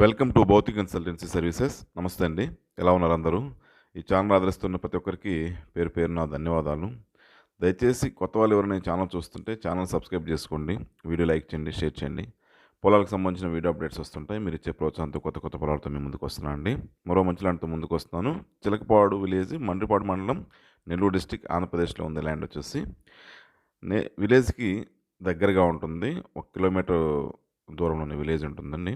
Welcome to Bhautik consultancy services. నమస్తే అండి. ఎలా ఉన్నారు అందరూ? ఈ ఛానల్ ఆదరిస్తున్న ప్రతి ఒక్కరికి పేరు పేరున ధన్యవాదాలు. దయచేసి కొత్త వాళ్ళు ఎవరైనా ఈ ఛానల్ చూస్తుంటే ఛానల్ సబ్స్క్రైబ్ చేసుకోండి. వీడియో లైక్ చేయండి, షేర్ చేయండి. పొలాలకు సంబంధించిన వీడియో అప్డేట్స్ వస్తుంటాయి. మీరు ఇచ్చే ప్రోత్సాహంతో కొత్త కొత్త పొలాలతో మేము ముందుకు వస్తున్నాను అండి. మరో మంచి ల్యాండ్తో ముందుకు వస్తున్నాను. చిలకపాడు విలేజ్, మండ్రిపాడు మండలం, నెల్లూరు డిస్టిక్, ఆంధ్రప్రదేశ్లో ఉంది ల్యాండ్ వచ్చేసి. విలేజ్కి దగ్గరగా ఉంటుంది. 1 కిలోమీటర్ దూరంలోనే విలేజ్ ఉంటుందండి.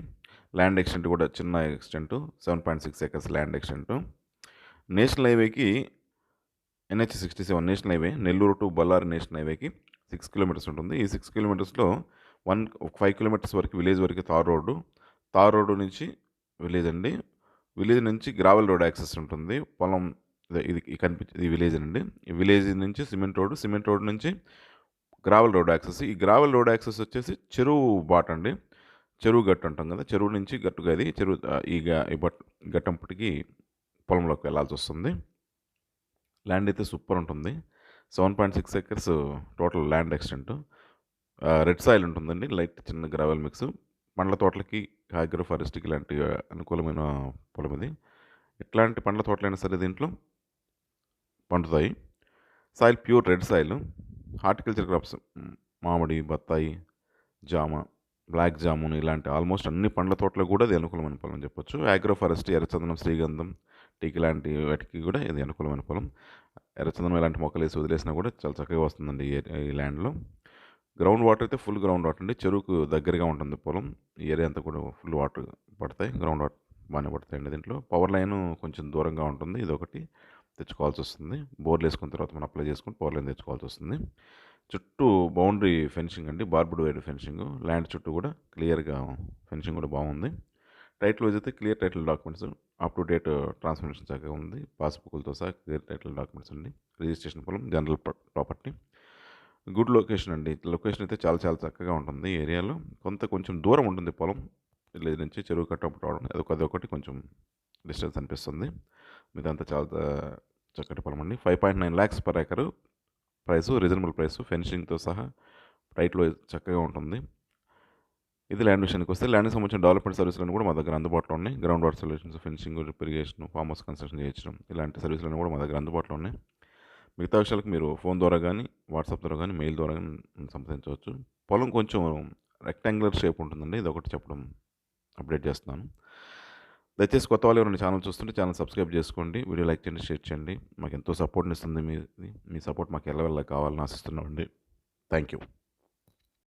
ల్యాండ్ ఎక్స్టెంట్ కూడా చిన్న extent, 7.6 acres land extent. National హైవేకి NH67 national highway, Nellore to Bellary national హైవేకి 6 కిలోమీటర్స్ ఉంటుంది. ఈ 6 కిలోమీటర్స్లో 5 కిలోమీటర్స్ వరకు విలేజ్ వరకు తార్ రోడ్డు నుంచి విలేజ్ అండి. విలేజ్ నుంచి గ్రావెల్ రోడ్ యాక్సెస్ ఉంటుంది. పొలం ఇది కనిపించేది విలేజ్ అండి. ఈ విలేజ్ నుంచి సిమెంట్ రోడ్ నుంచి గ్రావెల్ రోడ్ యాక్సెస్. ఈ గ్రావెల్ రోడ్ యాక్సెస్ వచ్చేసి చెరువు బాట అండి. చెరువు గట్టు అంటాం కదా, చెరువు నుంచి గట్టుగా అది చెరువు ఈ గట్టంపటికి పొలంలోకి వెళ్ళాల్సి వస్తుంది. ల్యాండ్ అయితే సూపర్ ఉంటుంది. 7.6 acres total land extent. Red soil ఉంటుందండి, లైట్ చిన్న గ్రావెల్ మిక్స్. పండ్ల తోటలకి, అగ్రో ఫారెస్ట్కి ఇలాంటి అనుకూలమైన పొలం ఇది. ఎట్లాంటి పండ్ల తోటలైనా సరే దీంట్లో పండుతాయి. Soil pure red soil. Horticulture crops మామిడి, బత్తాయి, జామ, బ్లాక్ జామున్ ఇలాంటి ఆల్మోస్ట్ అన్ని పండ్ల తోటలకు కూడా ఇది అనుకూలమైన పొలం చెప్పొచ్చు. అగ్రో ఫారెస్ట్, ఎర్రచందనం, శ్రీగంధం, టీకి లాంటి వాటికి కూడా ఇది అనుకూలమైన పొలం. ఎర్రచందనం ఇలాంటి మొక్కలు వేసి వదిలేసినా కూడా చాలా చక్కగా వస్తుందండి ఈ ల్యాండ్లో. గ్రౌండ్ వాటర్ అయితే ఫుల్ గ్రౌండ్ వాటర్ అండి. చెరువుకు దగ్గరగా ఉంటుంది పొలం. ఈ ఏరియా అంతా కూడా ఫుల్ వాటర్ పడతాయి. గ్రౌండ్ వాటర్ బాగానే పడతాయండి. దీంట్లో పవర్ లైన్ కొంచెం దూరంగా ఉంటుంది, ఇదొకటి తెచ్చుకోవాల్సి వస్తుంది. బోర్లు వేసుకున్న తర్వాత మనం అప్లై చేసుకుని పవర్ లైన్ తెచ్చుకోవాల్సి వస్తుంది. చుట్టూ బౌండరీ ఫెన్సింగ్ అండి, బార్బుడ్ వైర్ ఫెన్సింగ్. ల్యాండ్ చుట్టూ కూడా క్లియర్గా ఫెన్సింగ్ కూడా బాగుంది. టైటిల్ వైజ్ అయితే clear title documents, up to date transformation చక్కగా ఉంది. పాస్బుక్లతో సహా క్లియర్ టైటిల్ డాక్యుమెంట్స్ అండి. రిజిస్ట్రేషన్ పొలం, జనరల్ ప్రాపర్టీ. గుడ్ లొకేషన్ అండి. లొకేషన్ అయితే చాలా చాలా చక్కగా ఉంటుంది. ఈ ఏరియాలో కొంచెం దూరం ఉంటుంది పొలం విలేజ్ నుంచి చెరువు కట్టప్పుడు రావడం, అదొకటి కొంచెం డిస్టెన్స్ అనిపిస్తుంది. మీదంతా చాలా చక్కటి పొలం అండి. 5.9 lakhs per acre price, reasonable price, ఫెన్సింగ్తో సహా టైట్లో చక్కగా ఉంటుంది. ఇది ల్యాండ్ విషయానికి వస్తే, ల్యాండ్కి సంబంధించిన డెవలప్మెంట్ సర్వీసులను కూడా మా దగ్గర అందుబాటులో ఉన్నాయి. Ground water solutions, fencing, irrigation, farm house construction చేయించడం ఇలాంటి సర్వీసులను కూడా మా దగ్గర అందుబాటులో ఉన్నాయి. మిగతా విషయాలకు మీరు ఫోన్ ద్వారా కానీ, వాట్సాప్ ద్వారా కానీ, మెయిల్ ద్వారా కానీ సంప్రదించవచ్చు. పొలం కొంచెం రెక్టాంగులర్ షేప్ ఉంటుందండి, ఇది ఒకటి చెప్పడం అప్డేట్ చేస్తున్నాను. దయచేసి కొత్త వాళ్ళు ఎవరైనా ఛానల్ చూస్తుంటే ఛానల్ సబ్స్క్రైబ్ చేసుకోండి. వీడియో లైక్ చేయండి, షేర్ చేయండి. మాకు ఎంతో సపోర్ట్ని ఇస్తుంది. మీ సపోర్ట్ మాకు ఎల్లవెల్లా కావాలని ఆశిస్తున్నామండి. Thank you.